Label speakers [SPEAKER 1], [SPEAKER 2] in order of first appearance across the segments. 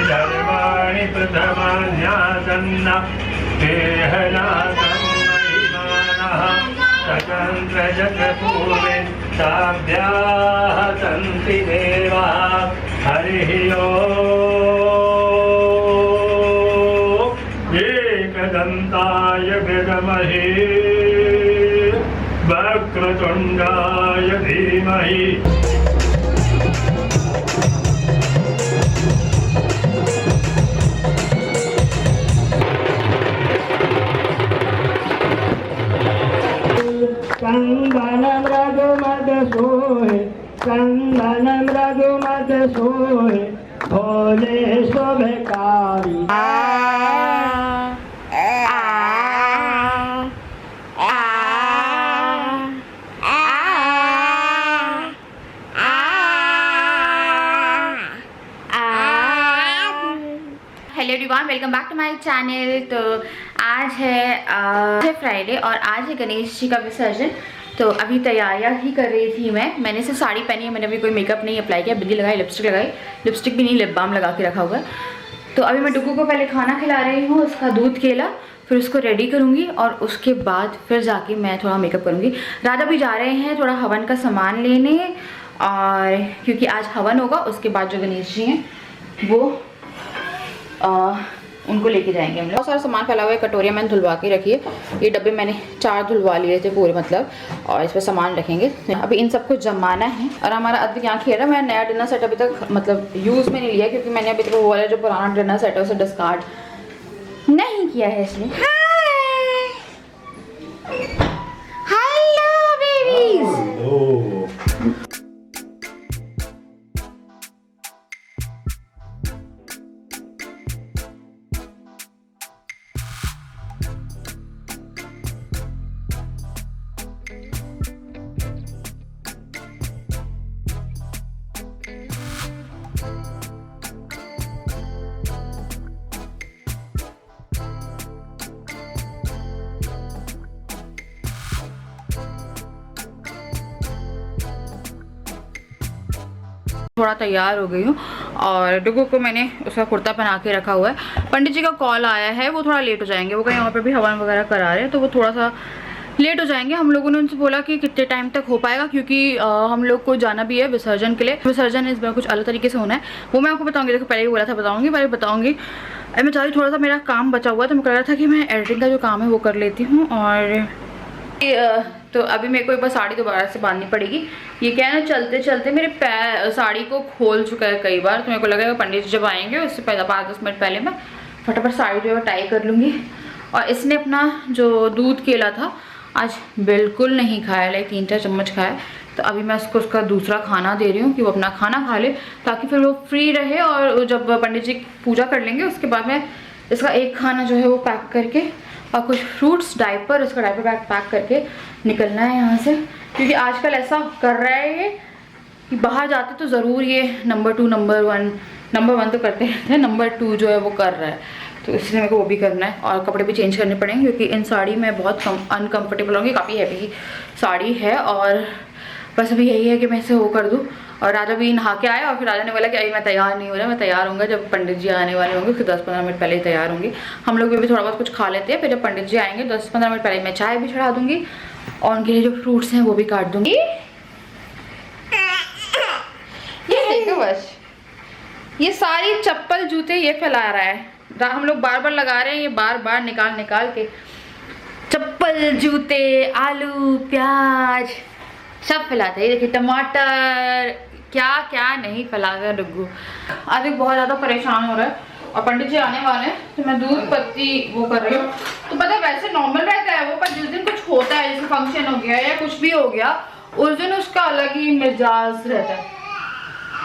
[SPEAKER 1] धर्माणि प्रथमान्यासन्न ताभ्याः सन्ति देवाः हरिः ओम् एकदन्ताय विद्महे वक्रतुण्डाय धीमहि।
[SPEAKER 2] चंदनम रघुमत सोहे चंदनम रघुमत सोहे भोले शुभकारी।
[SPEAKER 3] Hello everyone, welcome back to my channel. तो आज है फ्राइडे और आज है गणेश जी का विसर्जन। तो अभी तैयारियां ही कर रही थी मैंने सिर्फ साड़ी पहनी है, मैंने अभी कोई मेकअप नहीं अप्लाई किया, बिंदी लगाई, लिपस्टिक लगाई, लिपस्टिक भी नहीं लिप बाम लगा के रखा हुआ है। तो अभी मैं डुगू को पहले खाना खिला रही हूँ, उसका दूध केला, फिर उसको रेडी करूँगी और उसके बाद फिर जाके मैं थोड़ा मेकअप करूँगी। राधा भी जा रहे हैं थोड़ा हवन का सामान लेने, और क्योंकि आज हवन होगा, उसके बाद जो गणेश जी हैं वो उनको लेके जाएंगे हम लोग। बहुत सारा सामान फैला हुआ है, कटोरियाँ मैंने धुलवा के रखी है, ये डब्बे मैंने 4 धुलवा लिए थे पूरे मतलब, और इस पर सामान रखेंगे। अभी इन सबको जमाना है। और हमारा अद्विक यहाँ खेल रहा है। मैं नया डिनर सेट अभी तक मतलब यूज़ में नहीं लिया, क्योंकि मैंने अभी तक वो वाला जो पुराना डिनर सेट है उसे डिस्कार्ड नहीं किया है इसलिए। Hello babies. थोड़ा तैयार हो गई हूँ और डुगू को मैंने उसका कुर्ता पहना के रखा हुआ है। पंडित जी का कॉल आया है, वो थोड़ा लेट हो जाएंगे, वो कहीं वहाँ पर भी हवन वगैरह करा रहे हैं, तो वो थोड़ा सा लेट हो जाएंगे। हम लोगों ने उनसे बोला कि कितने टाइम तक हो पाएगा, क्योंकि हम लोग को जाना भी है विसर्जन के लिए। विसर्जन इस बार कुछ अलग तरीके से होना है, वो मैं आपको बताऊँगी। देखो पहले ही बोला था बताऊँगी, पहले बताऊँगी। मैं चाह रही थोड़ा सा मेरा काम बचा हुआ है, तो मैं कह रहा था कि मैं एडिटिंग का जो काम है वो कर लेती हूँ। और तो अभी मेरे को एक बार साड़ी दोबारा से बांधनी पड़ेगी। ये क्या है ना, चलते चलते मेरे पैर साड़ी को खोल चुका है कई बार, तो मेरे को लगा पंडित जी जब आएंगे उससे पहले 5-10 मिनट पहले मैं फटाफट साड़ी जो है टाई कर लूँगी। और इसने अपना जो दूध केला था आज बिल्कुल नहीं खाया, लाइक 3-4 चम्मच खाया। तो अभी मैं उसको उसका दूसरा खाना दे रही हूँ कि वो अपना खाना खा ले, ताकि फिर वो फ्री रहे। और जब पंडित जी पूजा कर लेंगे उसके बाद में इसका एक खाना जो है वो पैक करके, और कुछ फ्रूट्स, डायपर, इसका डायपर बैग पैक करके निकलना है यहाँ से। क्योंकि आजकल ऐसा कर रहा है ये कि बाहर जाते तो ज़रूर ये नंबर 2 नंबर 1 तो करते रहते हैं, नंबर 2 जो है वो कर रहा है। तो इसलिए मेरे को वो भी करना है और कपड़े भी चेंज करने पड़ेंगे, क्योंकि इन साड़ी में बहुत अनकम्फर्टेबल होंगी। काफ़ी हैवी साड़ी है और बस अभी यही है कि मैं इसे वो कर दूँ। और राजा भी नहा के आया और फिर राजा ने बोला कि अभी मैं तैयार नहीं हो रहा, मैं तैयार होऊंगा जब पंडित जी आने वाले होंगे, फिर 10-15 मिनट पहले ही तैयार होंगी। हम लोग भी थोड़ा बहुत कुछ खा लेते हैं, फिर जब पंडित जी आएंगे 10-15 मिनट पहले मैं चाय भी चढ़ा दूंगी और उनके लिए जो फ्रूट्स हैं वो भी काट दूंगी। ये देखो बस, ये सारी चप्पल जूते ये फैला रहा है। हम लोग बार बार लगा रहे हैं, ये बार बार निकाल के चप्पल, जूते, आलू, प्याज सब फैलाते हैं। देखिए टमाटर, क्या क्या नहीं फैलाता डुग्गू। आज बहुत ज़्यादा परेशान हो रहा है और पंडित जी आने वाले हैं, तो मैं दूध पत्ती वो कर रही हूँ। तो पता है वैसे नॉर्मल रहता है वो, पर जिस दिन कुछ होता है, जैसे फंक्शन हो गया या कुछ भी हो गया, उस दिन उसका अलग ही मिजाज रहता है।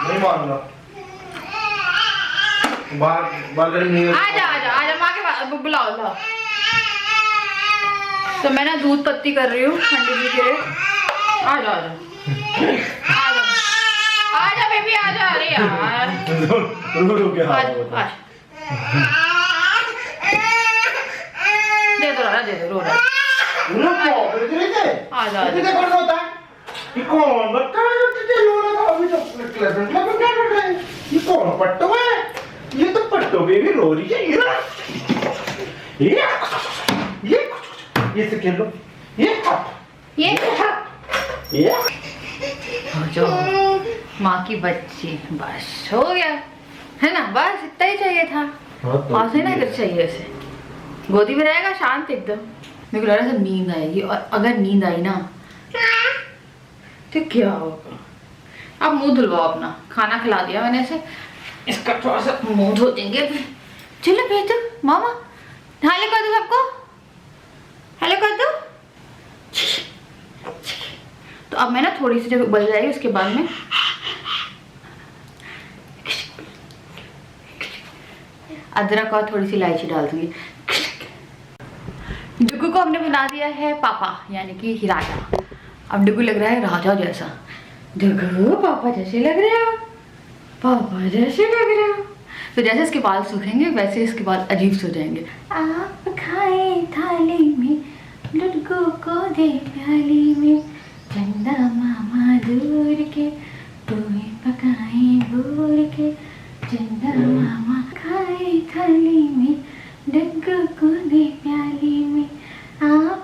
[SPEAKER 1] नहीं मानूंगा।
[SPEAKER 3] आजा माँ के बुलाओ लाओ। तो मैं ना दूध पत्ती कर रही हूँ पंडित जी के लिए। आजा बेबी आजा। अरे यार दे दो रो रहा। आ जा
[SPEAKER 4] कितने कौन होता है? ये कौन बच्चा है जो तुझे रो रहा था अभी तो क्लेमेंट में क्या कर रहा है? ये कौन पट्टो है? ये तो पट्टो बेबी रो रही है ये ना। ये से खेल लो। ये
[SPEAKER 3] जो माँ की बच्ची, बस हो गया है ना, बस इतना ही चाहिए था। और से ना कुछ चाहिए इसे, गोदी में रहेगा शांत एकदम। मेरे को लग रहा है नींद आएगी, और अगर नींद आई ना तो क्या होगा। अब मुंह धुलवाओ अपना, खाना खिला दिया मैंने इसे, इसका थोड़ा सा मुंह धो देंगे फिर। चलो भेज दो मामा, हेलो कर दो सबको, हेलो कर दो। तो अब मैं ना थोड़ी सी जब उबल जाएगी उसके बाद में अदरक और थोड़ी सी इलायची डाल दूंगी। डुगू को हमने बना दिया है पापा, यानी कि राजा। अब डुगू लग रहा है राजा जैसा। डुगू पापा जैसे लग रहे हो, पापा जैसे लग रहे हो। तो जैसे इसके बाल सूखेंगे वैसे इसके बाल अजीब से हो जाएंगे। आप खाए थाली में, डुगू को दे प्याली में, चंदा मामा दूर के, पोहे पकाए भूर के, चंदा मामा खाए थाली में, डुगू को दे प्याली में, आप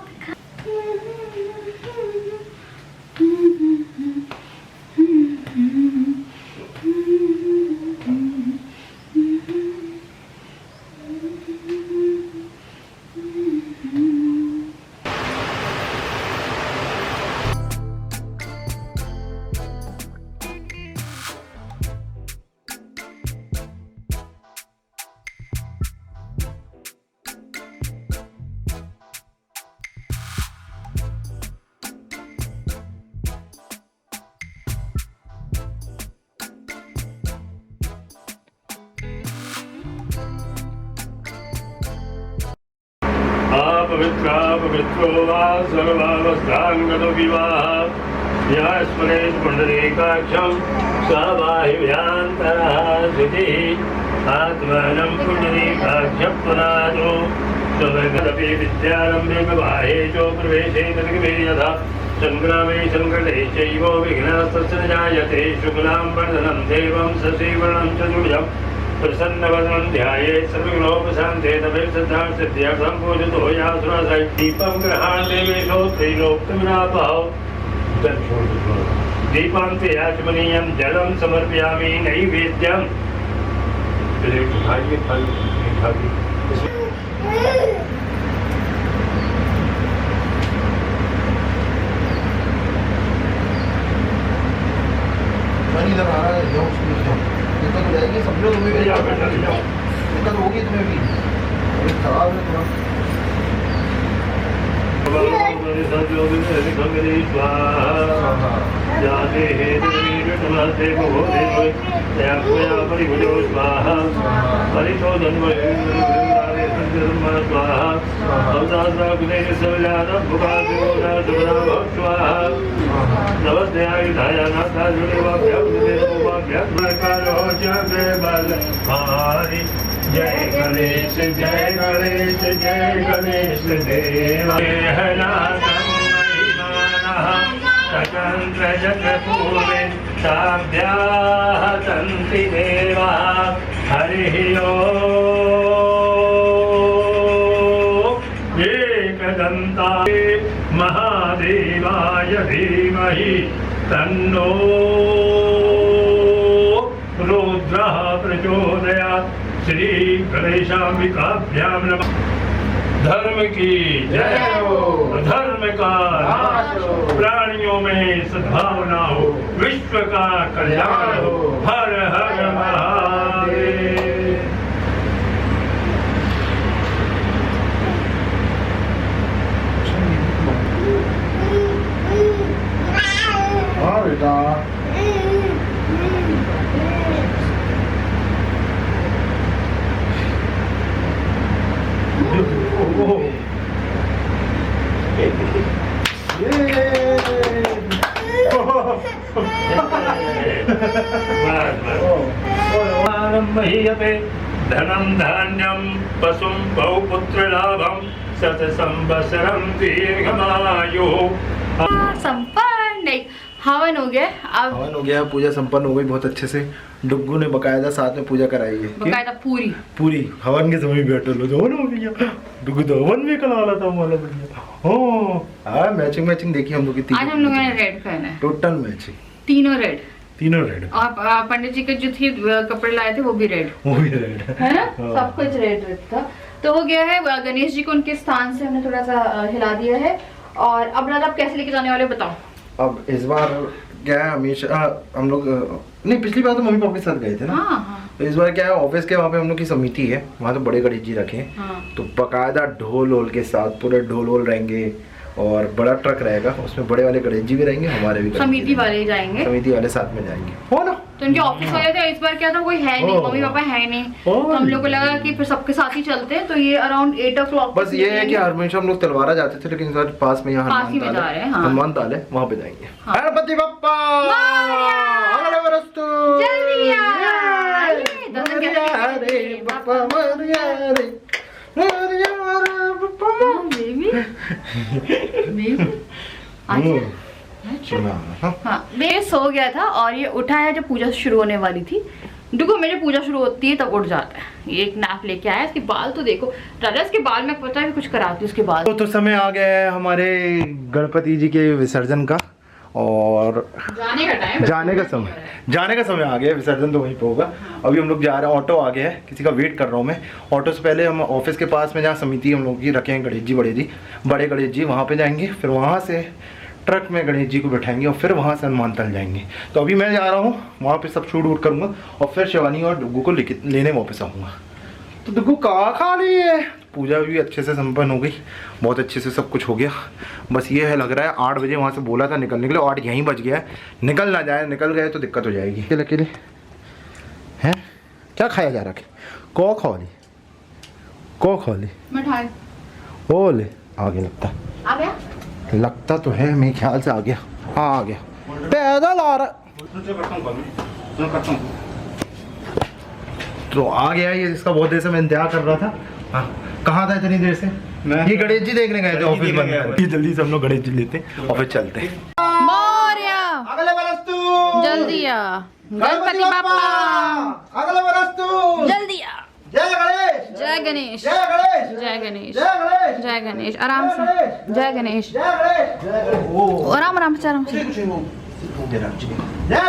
[SPEAKER 1] पवित्रा पवित्रो वा सर्वावस्थांगतो विवाह या स्मरेत् पुण्डरीकाक्षं स्वाभाविव्यान्तरः श्रुतिः आत्मानं पुण्डरीकाक्षं पुनादो स्ववर्गदपि विद्यारम्भे विवाहे च प्रवेशे तद्गवे यथा संग्रामे संकटे चैव विघ्नस्तस्य न जायते शुक्लां वर्धनं देवं ससीवर्णं चतुर्भुजम् प्रसन्नवदनं ध्यायेत् सर्वविघ्नोपशान्ते तमेव पूजितो यासुरासाय दीपं गृहाण देवेशो त्रैलोक्यविनापहौ दीपान्ते याचमनीयं जलं समर्पयामि नैवेद्यं।
[SPEAKER 4] दिक्कत हो जाएगी, समझो तुम्हें भी दिक्कत होगी तुम्हें भी, अभी खराब है थोड़ा।
[SPEAKER 1] जाते परिभुजो स्वाहा हरितो स्वाहा नमस्ते आयुधाय नाथाजुड़े जय गणेश जय गणेश जय गणेश देव स्वतंत्र जगपूरे ताभ्याः सन्ति देवाः हरिः ओम् एकदन्ताय महादेवाय धीमहि तन्नो रुद्रः प्रचोदयात्। श्री गणेशाम्बिकाभ्यां नमः। धर्म की जय हो, धर्म का नाश हो, प्राणियों में सद्भावना हो, विश्व का कल्याण हो। हर हर महादेव।
[SPEAKER 4] हाँ बेटा
[SPEAKER 1] महीयते धनं धान्यं पशुं बहुपुत्रलाभं शतसंवत्सरं दीर्घमायुः
[SPEAKER 3] संपन्न नहीं, हवन हो गया अब।
[SPEAKER 4] हवन हो गया, पूजा संपन्न हो गई बहुत अच्छे से। डुग्गू ने बकायदा साथ में पूजा कराई है,
[SPEAKER 3] बकायदा पूरी
[SPEAKER 4] पूरी हवन के समय बैठे लो हवन हो गया। डुग्गू तो हवन में कल वाला था हमारा बढ़िया। हाँ मैचिंग मैचिंग देखी हम लोग की।
[SPEAKER 3] आज हम लोगों ने रेड पहना है,
[SPEAKER 4] टोटल मैचिंग,
[SPEAKER 3] तीनों रेड।
[SPEAKER 4] तीनों रेड।
[SPEAKER 3] और पंडित जी के जो थी कपड़े लाए थे वो भी रेड,
[SPEAKER 4] वो भी रेड
[SPEAKER 3] है ना, सब कुछ रेड रेड था। तो हो गया है, गणेश जी को उनके स्थान से हमने थोड़ा सा हिला दिया है। और अब रात आप कैसे लेके जाने वाले बताओ।
[SPEAKER 4] अब इस बार क्या है, हमेशा हम लोग नहीं, पिछली बार तो मम्मी पापा के साथ गए थे ना।
[SPEAKER 3] हाँ।
[SPEAKER 4] तो इस बार क्या है, ऑफिस के वहाँ पे हम लोग की समिति है, वहाँ तो बड़े गणेश जी रखे हैं।
[SPEAKER 3] हाँ।
[SPEAKER 4] तो बकायदा ढोल वोल के साथ पूरे ढोल वोल रहेंगे और बड़ा ट्रक रहेगा, उसमें बड़े वाले गणेश जी भी रहेंगे, हमारे भी गणेश जी
[SPEAKER 3] समिति वाले ही जाएंगे,
[SPEAKER 4] समिति वाले साथ में जाएंगे, हो ना।
[SPEAKER 3] तो उनके ऑफिस वाले थे, इस बार क्या था कोई है नहीं, मम्मी पापा है नहीं, तो हम लोग को लगा कि फिर सबके साथ ही चलते हैं। तो ये अराउंड 8 o'clock
[SPEAKER 4] बस ये है कि हमेशा हम लोग तलवारा जाते थे, लेकिन इस बार पास में यहाँ
[SPEAKER 3] पास ही में जा रहे हैं। हाँ।
[SPEAKER 4] हनुमान ताल है, वहाँ पे जाएंगे।
[SPEAKER 3] हाँ।
[SPEAKER 4] गणपति बप्पा अगले बरस तो
[SPEAKER 3] जल्दी आ, ये दर्शन कैसे
[SPEAKER 4] रे बप्पा मरिया रे मरिया रे बप्पा
[SPEAKER 3] बेबी बेबी हाँ, ये सो गया था और ये उठा है जब पूजा शुरू होने वाली थी। देखो मेरी पूजा शुरू होती है तब उठ जाता है। ये एक नैप लेके आया, इसके बाल तो देखो राजा, इसके बाल में पता है कि कुछ कराती हूँ उसके बाल।
[SPEAKER 4] तो समय आ गया है हमारे गणपति जी के विसर्जन का, और
[SPEAKER 3] जाने का टाइम,
[SPEAKER 4] जाने का समय आ गया है। विसर्जन तो वहीं पे होगा। अभी हम लोग जा रहे हैं, ऑटो आ गया है, किसी का वेट कर रहा हूँ मैं। ऑटो से पहले हम ऑफिस के पास में जहाँ समिति हम लोग की रखे हैं गणेश जी, बड़े गणेश जी, वहाँ पे जाएंगे। फिर वहाँ से ट्रक में गणेश जी को बैठाएंगे और फिर वहाँ से हनुमान तल जाएंगे। तो अभी मैं जा रहा हूँ वहाँ पे, सब शूट वूट करूँगा और फिर शिवानी और डुग्गू को लेने वापस आऊँगा। तो डुग्गू कहाँ खा ली है। पूजा भी अच्छे से संपन्न हो गई, बहुत अच्छे से सब कुछ हो गया। बस ये है, लग रहा है 8 बजे वहाँ से बोला था निकलने के लिए, 8 यहीं बज गया है। निकल ना जाए, निकल गए तो दिक्कत हो जाएगी। अकेले हैं, क्या खाया जा रहा है? को खोली
[SPEAKER 3] मिठाई
[SPEAKER 4] ओले आगे
[SPEAKER 3] आ गया,
[SPEAKER 4] लगता तो है, मेरे ख्याल से आ गया। हाँ आ गया, पैदल आ रहा तो आ गया ये, इसका बहुत देर से मैं इंतजार कर रहा था। हाँ कहाँ था इतनी देर से? ये गणेश जी देखने गए थे, ऑफिस बंद है, जल्दी से हम लोग गणेश जी लेते और फिर चलते।
[SPEAKER 3] मोरया
[SPEAKER 4] अगले बरस तू
[SPEAKER 3] जल्दी आ, गणपति बाप्पा
[SPEAKER 4] अगले बरस तू
[SPEAKER 3] जल्दी आ।
[SPEAKER 4] जय गणेश,
[SPEAKER 3] जय गणेश,
[SPEAKER 4] जय गणेश,
[SPEAKER 3] जय गणेश,
[SPEAKER 4] जय गणेश,
[SPEAKER 3] जय गणेश। आराम से, जय गणेश,
[SPEAKER 4] जय गणेश,
[SPEAKER 3] आराम आराम से, आराम से।
[SPEAKER 4] जय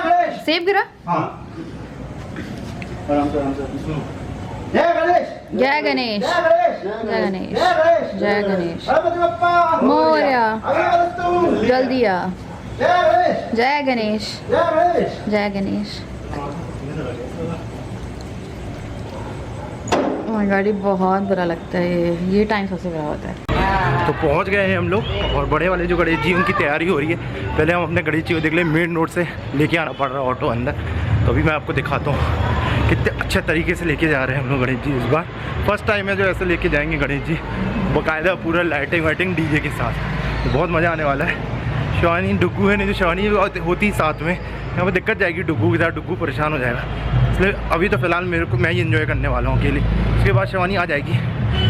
[SPEAKER 4] गणेश,
[SPEAKER 3] सेब गिरा।
[SPEAKER 4] हाँ आराम से जय गणेश,
[SPEAKER 3] जय गणेश,
[SPEAKER 4] जय गणेश,
[SPEAKER 3] जय गणेश,
[SPEAKER 4] जय गणेश,
[SPEAKER 3] जय गणेश।
[SPEAKER 4] गणपति बप्पा
[SPEAKER 3] मोरया
[SPEAKER 4] अगले बरस तू
[SPEAKER 3] जल्दी आ।
[SPEAKER 4] जय गणेश,
[SPEAKER 3] जय गणेश,
[SPEAKER 4] जय गणेश,
[SPEAKER 3] जय गणेश। ओह गाड़ी बहुत बुरा लगता है, ये टाइम सबसे बुरा होता है।
[SPEAKER 4] तो पहुंच गए हैं हम लोग, और बड़े वाले जो गणेश जी उनकी तैयारी हो रही है। पहले हम अपने गणेश जी को देख ले, मेन रोड से लेके आना पड़ रहा है ऑटो अंदर। तो अभी मैं आपको दिखाता हूँ कितने अच्छे तरीके से लेके जा रहे हैं हम लोग गणेश जी। इस बार फर्स्ट टाइम है जो ऐसे लेके जाएंगे गणेश जी, बाकायदा पूरा लाइटिंग वाइटिंग डीजे के साथ। तो बहुत मज़ा आने वाला है। शिवानी डुग्गू है नहीं, जो शिवानी होती साथ में, यहाँ पर दिक्कत जाएगी डुग्गू के साथ, डुग्गू परेशान हो जाएगा। इसलिए अभी तो फिलहाल मैं ही इन्जॉय करने वाला हूँ अकेले। उसके बाद शिवानी आ जाएगी,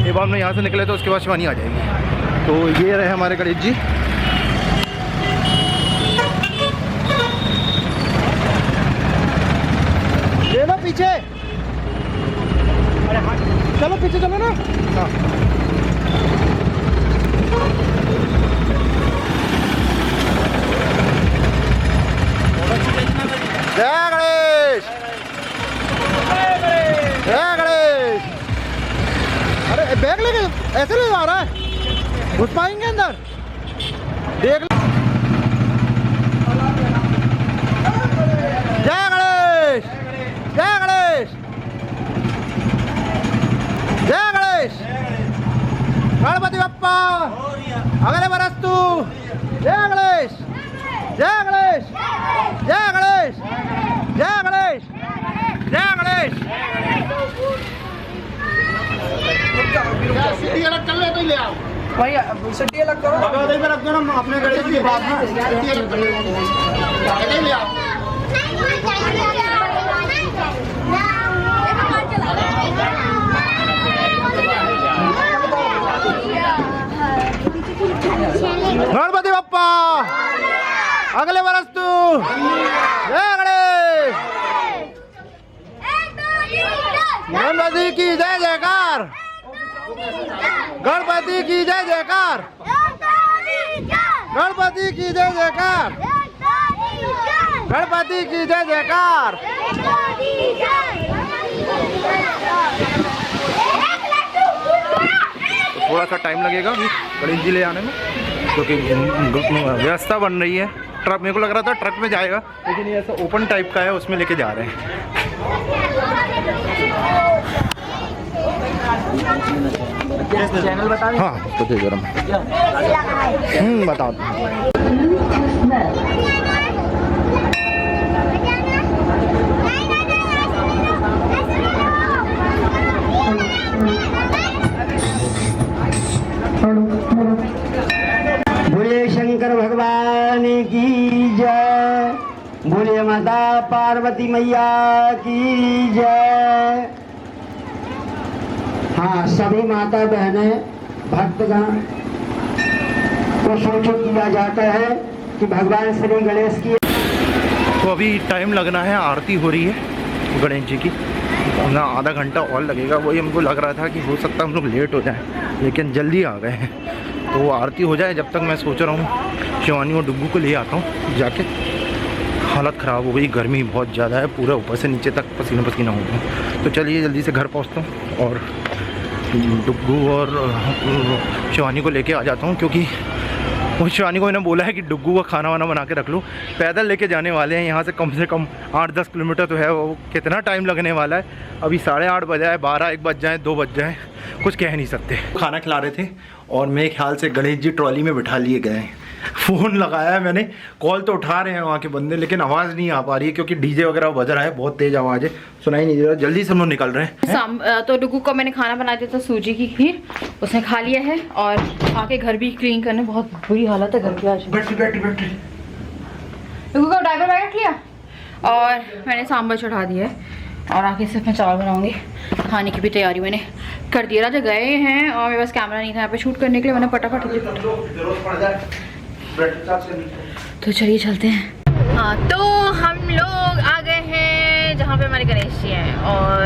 [SPEAKER 4] एक बार हम यहाँ से निकले तो उसके बाद शिवानी आ जाएगी। तो ये रहे हमारे गणेश जी। ये लो पीछे, अरे हाँ चलो पीछे चलो ना। हाँ जय गणेश, जय गणेश। अरे बैग लेके ऐसे ले आ रहा है, घुस पाएंगे अंदर? देख लो। जय गणेश, जय गणेश, जय गणेश, गणपति बप्पा अगले बरस तू। जय गणेश, जय गणेश, जय गणेश, जय गणेश, जय गणेश। सीढ़ी अलग कर ले तो ले आओ भाई, सीढ़ी अलग करो, अगर इधर रख दो ना अपने गणेश जी के बाद में, सीढ़ी अलग कर ले आओ। गणपति बप्पा अगले वर्ष तू जय गणेश। गणपति की जय जयकार, गणपति की जय जयकार, गणपति की जय जयकार, गणपति की जय जयकार। थोड़ा सा टाइम लगेगा अभी गणेश जी ले आने में, क्योंकि व्यवस्था बन रही है। ट्रक, मेरे को लग रहा था ट्रक में जाएगा, लेकिन ये ऐसा ओपन टाइप का है, उसमें लेके जा रहे हैं।
[SPEAKER 2] चैनल बता दें।
[SPEAKER 4] हाँ तो दे जरा बताओ।
[SPEAKER 2] बोले शंकर भगवान की जय, बोले माता पार्वती मैया की जय। हाँ, सभी माता बहनें भक्तगण को सूचित किया जाता है कि भगवान श्री गणेश की।
[SPEAKER 4] तो अभी टाइम लगना है, आरती हो रही है गणेश जी की, ना आधा घंटा और लगेगा। वही हमको लग रहा था कि हो सकता है हम लोग लेट हो जाएं, लेकिन जल्दी आ गए हैं। तो वो आरती हो जाए, जब तक मैं सोच रहा हूँ शिवानी और डुग्गू को ले आता हूँ जाके। हालत ख़राब हो गई, गर्मी बहुत ज़्यादा है, पूरा ऊपर से नीचे तक पसीना पसीना हो गया। तो चलिए जल्दी से घर पहुँचता हूँ और डुग्गू और शिवानी को लेके आ जाता हूँ, क्योंकि वो शिवानी को मैंने बोला है कि डुग्गू का खाना वाना बना के रख लो। पैदल लेके जाने वाले हैं यहाँ से कम 8-10 किलोमीटर तो है, वो कितना टाइम लगने वाला है। अभी 8:30 बजे है, 12-1 बज जाए, 2 बज जाए, कुछ कह नहीं सकते। खाना खिला रहे थे और मेरे ख्याल से गणेश जी ट्रॉली में बिठा लिए गए हैं। फ़ोन लगाया है मैंने, कॉल तो उठा रहे हैं वहाँ के बंदे, लेकिन आवाज़ नहीं आ पा रही है, क्योंकि डीजे वगैरह बज रहा है, बहुत तेज़ आवाज़ है, सुनाई नहीं दे रहा। जल्दी से हम लोग निकल रहे हैं।
[SPEAKER 3] तो डुग्गू को मैंने खाना बना दिया था, सूजी की खीर, उसने खा लिया है। और आके घर भी क्लीन करने, बहुत बुरी हालत है घर की आज।
[SPEAKER 4] बैठी
[SPEAKER 3] डुग्गू का डायपर बैठ लिया और मैंने सांभर चढ़ा दिया है, और आके सिर्फ मैं चावल बनाऊंगी। खाने की भी तैयारी मैंने कर दी। राजा गए हैं और मेरे पास कैमरा नहीं था यहाँ पे शूट करने के लिए, मैंने फटाफट। तो चलिए चलते हैं। हाँ, तो हम लोग आ गए हैं जहाँ पे हमारे गणेश जी हैं, और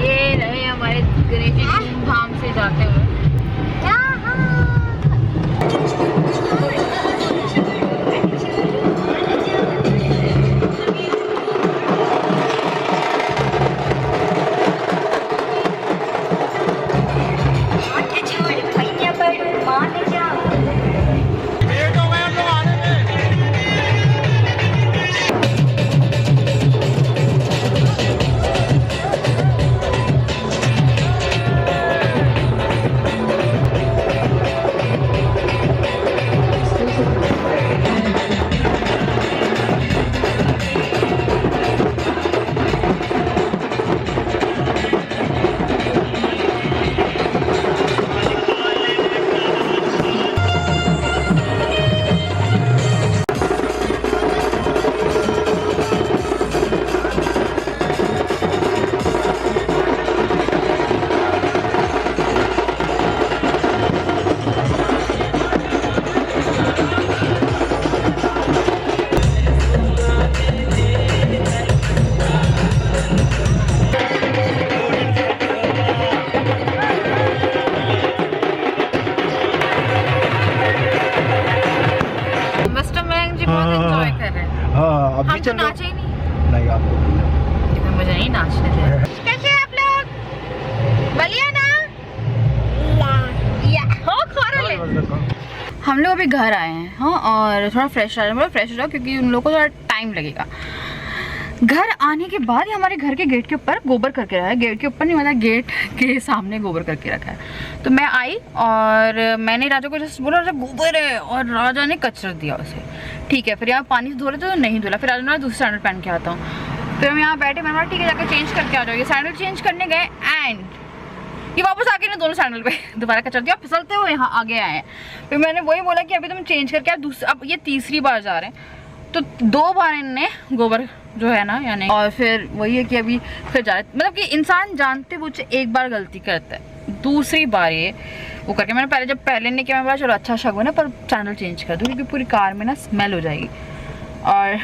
[SPEAKER 3] ये रहे हमारे गणेश जी धूमधाम से जाते हुए।
[SPEAKER 4] हाँ, अभी चल
[SPEAKER 3] नाचे ही नहीं
[SPEAKER 4] आप
[SPEAKER 3] मुझे नहीं नाचने दे। कैसे आप लोग? बढ़िया ना? या हो खोरो ले। हम लोग अभी घर आए हैं, हाँ, और थोड़ा फ्रेश हो जाओ क्योंकि उन लोगों को थोड़ा टाइम लगेगा। घर आने के बाद ही हमारे घर के गेट के ऊपर गोबर करके रखा है, गेट के ऊपर नहीं मतलब गेट के सामने गोबर करके रखा है। तो मैं आई और मैंने राजा को जस्ट बोला राजा गोबर है, और राजा ने कचरा दिया उसे। ठीक है, फिर यहाँ पानी से धो रहे थे तो नहीं धुला, फिर राजा ने दूसरा सैंडल पहन के आता हूँ। फिर हम यहाँ बैठे, मैंने बोला ठीक है जाकर चेंज करके आ जाओ। ये सैंडल चेंज करने गए एंड ये वापस आके ना दोनों सैंडल पे दोबारा कचरा दिया, फिसलते हुए यहाँ आगे आए हैं। फिर मैंने वही बोला कि अभी तुम चेंज करके अब ये तीसरी बार जा रहे हैं, तो 2 बार इनने गोबर जो है ना यानी, और फिर वही है कि अभी फिर जा रहे, मतलब कि इंसान जानते बुझे एक बार गलती करता है, दूसरी बार ये वो करके मैंने पहले नहीं किया, मैं बोला चलो अच्छा शगुन है पर चैनल चेंज कर दूँ क्योंकि पूरी कार में ना स्मेल हो जाएगी। और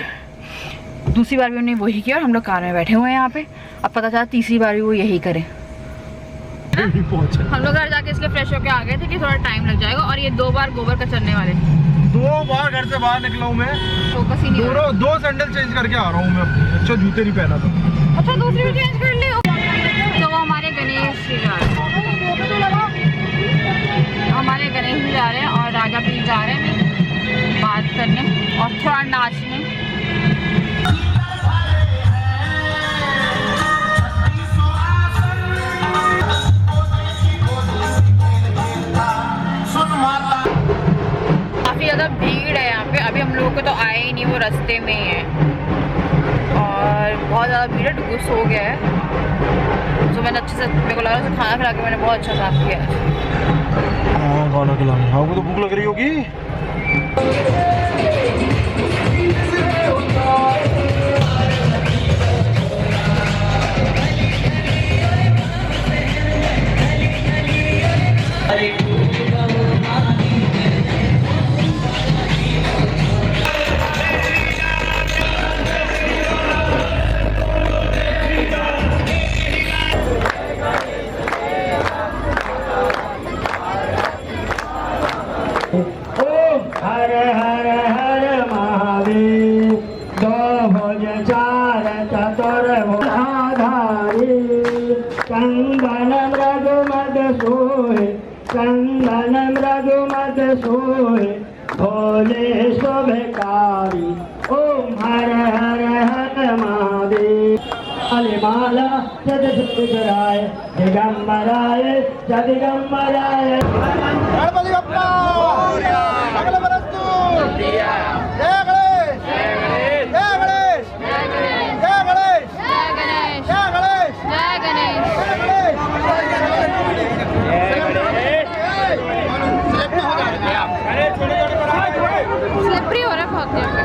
[SPEAKER 3] दूसरी बार भी उन्होंने वही किया और हम लोग कार में बैठे हुए हैं यहाँ पे। अब पता चला तीसरी बार भी वो यही करें। हम लोग घर जाके इसलिए फ्रेश होके आ गए थे कि थोड़ा टाइम लग जाएगा। और ये 2 बार गोबर का चलने वाले,
[SPEAKER 4] 2 बार घर से बाहर निकला हूँ मैं,
[SPEAKER 3] फोकस ही नहीं हो रहा।
[SPEAKER 4] 2 सैंडल चेंज करके आ रहा हूँ मैं अपनी। अच्छा जूते नहीं पहना था।
[SPEAKER 3] अच्छा दूसरी भी चेंज कर लियो। तो वो हमारे गणेश जी जा रहे हैं, हमारे गणेश जी जा रहे हैं और राजा पी जा रहे हैं बात करने और थोड़ा नाचने। काफ़ी ज़्यादा भीड़ है यहाँ पे। अभी हम लोगों को तो आए ही नहीं, वो रास्ते में ही है और बहुत ज़्यादा भीड़ है। डुगू सो गया है तो मैंने अच्छे से, मेरे को लगा उसे खाना खिला के मैंने बहुत अच्छा साफ किया है।
[SPEAKER 4] हाँ खाना खिलाने, आपको तो भूख लग रही होगी।
[SPEAKER 2] हर हर हर महादेव, 2 भुज 4 चतुर्भुजाधारी, चंदन मृग मद सोहे, चंदन मृग मद सोहे, भोले शुभकारी। ओम हर हर हर महादेव। माला जगराय दिगंबराय जदिगंबराय।
[SPEAKER 4] गणपति बप्पा अगले बरस तू जय गणेश, जय गणेश, जय गणेश, जय गणेश, जय गणेश, जय गणेश,
[SPEAKER 3] स्लिपरी हो रहा है बहुत यहाँ पे।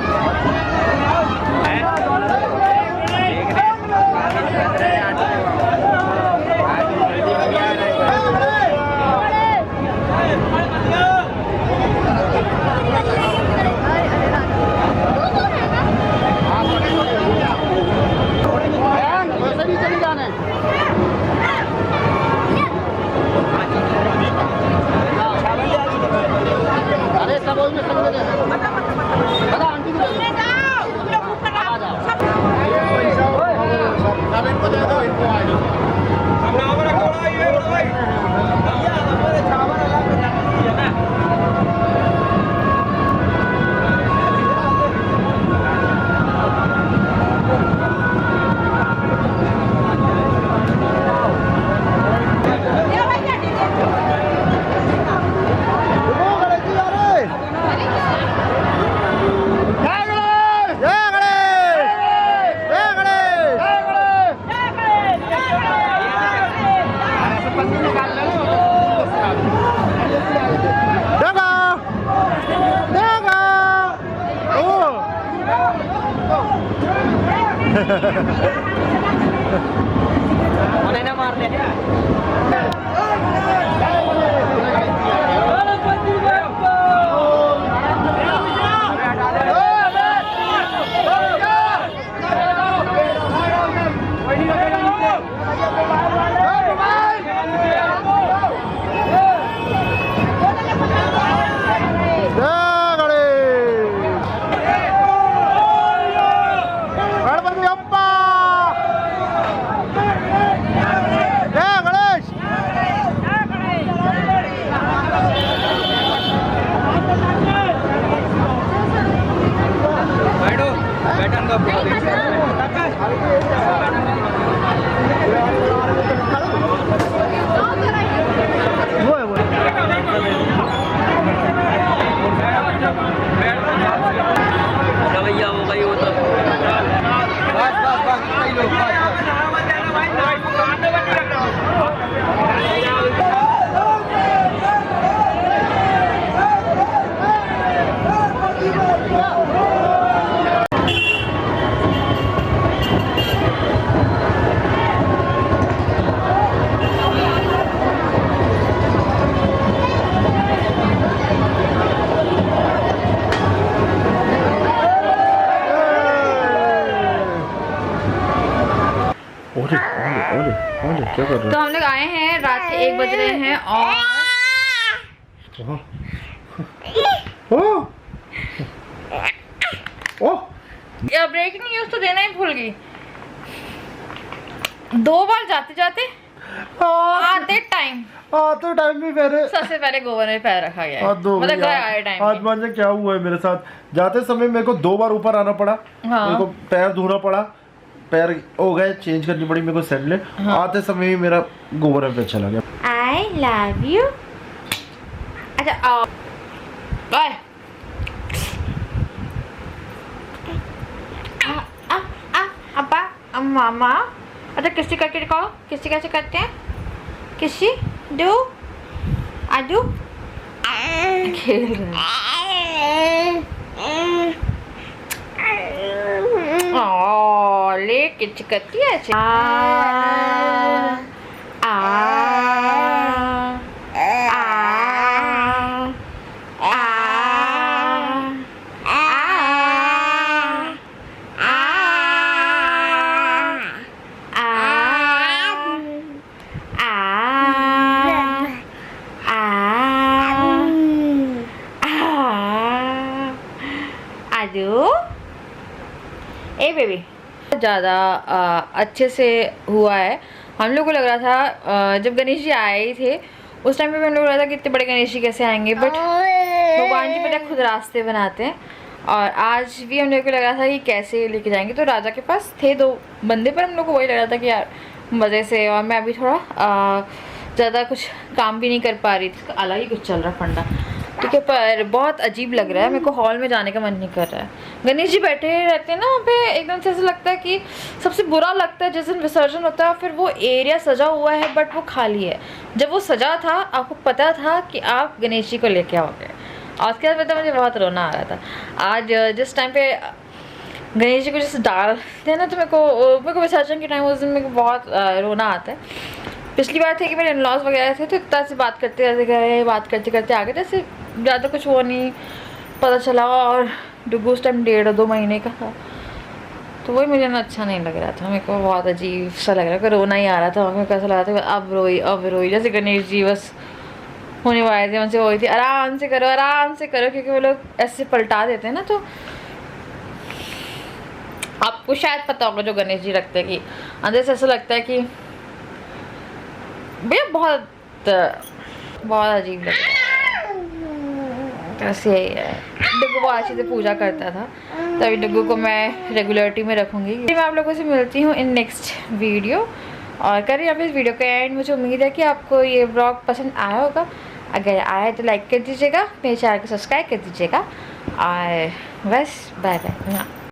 [SPEAKER 4] क्या कर रहे
[SPEAKER 3] तो हम लोग आए हैं, रात के 1 बज रहे हैं और ब्रेक नहीं यूज तो देना ही भूल गई। 2 बार जाते जाते आते टाइम
[SPEAKER 4] भी मेरे
[SPEAKER 3] सबसे पहले गोबर में पैर रखा गया है।
[SPEAKER 4] मतलब
[SPEAKER 3] आए टाइम
[SPEAKER 4] आज मान क्या हुआ है मेरे साथ, जाते समय मेरे को 2 बार ऊपर आना पड़ा।
[SPEAKER 3] हाँ।
[SPEAKER 4] मेरे को पैर धोना पड़ा, पैर हो गए, चेंज करनी पड़ी मेरे को सैंडल।
[SPEAKER 3] हाँ।
[SPEAKER 4] आते समय ही मेरा गोबर में चला गया।
[SPEAKER 3] I love you. अच्छा आओ बाय। अब्बा मामा। अच्छा किसी करके दिखाओ, किसी कैसे करते हैं, किसी डू आडू खेल रहे ले किच करती है ऐसे। ए बेबी ज़्यादा अच्छे से हुआ है। हम लोग को लग रहा था जब गणेश जी आए ही थे उस टाइम पे हम लोग लग रहा था कि इतने बड़े गणेश जी कैसे आएंगे, बट भगवान जी बेटा खुद रास्ते बनाते हैं। और आज भी हम लोग को लग रहा था कि कैसे लेके जाएंगे, तो राजा के पास थे 2 बंदे, पर हम लोग को वही लग रहा था कि यार मज़े से। और मैं अभी थोड़ा ज़्यादा कुछ काम भी नहीं कर पा रही थी, अलग ही कुछ चल रहा फंडा, ठीक है। पर बहुत अजीब लग रहा है, मेरे को हॉल में जाने का मन नहीं कर रहा है। गणेश जी बैठे रहते हैं ना वहाँ पे, एकदम से ऐसा लगता है कि सबसे बुरा लगता है जिस दिन विसर्जन होता है, फिर वो एरिया सजा हुआ है बट वो खाली है। जब वो सजा था आपको पता था कि आप गणेश जी को लेके आओगे। और उसके बाद मुझे बहुत रोना आ रहा था। आज जिस टाइम पे गणेश जी को जैसे डालते हैं ना, तो मेरे को विसर्जन के टाइम उस दिन मेरे को बहुत रोना आता है। पिछली बार थे कि मेरे इन-लॉज वगैरह थे, तो इतना से बात करते गए, बात करते करते आगे जैसे ज़्यादा कुछ वो नहीं पता चला। और डुगू उस टाइम 1.5-2 महीने का था, तो वही मुझे ना अच्छा नहीं लग रहा था। मेरे को बहुत अजीब सा लग रहा था, रोना ही आ रहा था। मेरे को ऐसा लग रहा था अब रोई जैसे गणेश जी बस होने वाले थे, उनसे वही थी आराम से करो, क्योंकि वो लोग ऐसे पलटा देते हैं ना। तो आपको शायद पता होगा जो गणेश जी रखते हैं कि अंदर से ऐसा लगता है कि भैया बहुत अजीब लग रहा है। ऐसे ही है। डुगू बहुत अच्छे से पूजा करता था, तभी डुगू को मैं रेगुलरिटी में रखूँगी। मैं आप लोगों से मिलती हूँ इन नेक्स्ट वीडियो। और करें अब इस वीडियो का एंड। मुझे उम्मीद है कि आपको ये व्लॉग पसंद आया होगा। अगर आया तो लाइक कर दीजिएगा, मेरे चैनल को सब्सक्राइब कर दीजिएगा। और बस बाय बाय।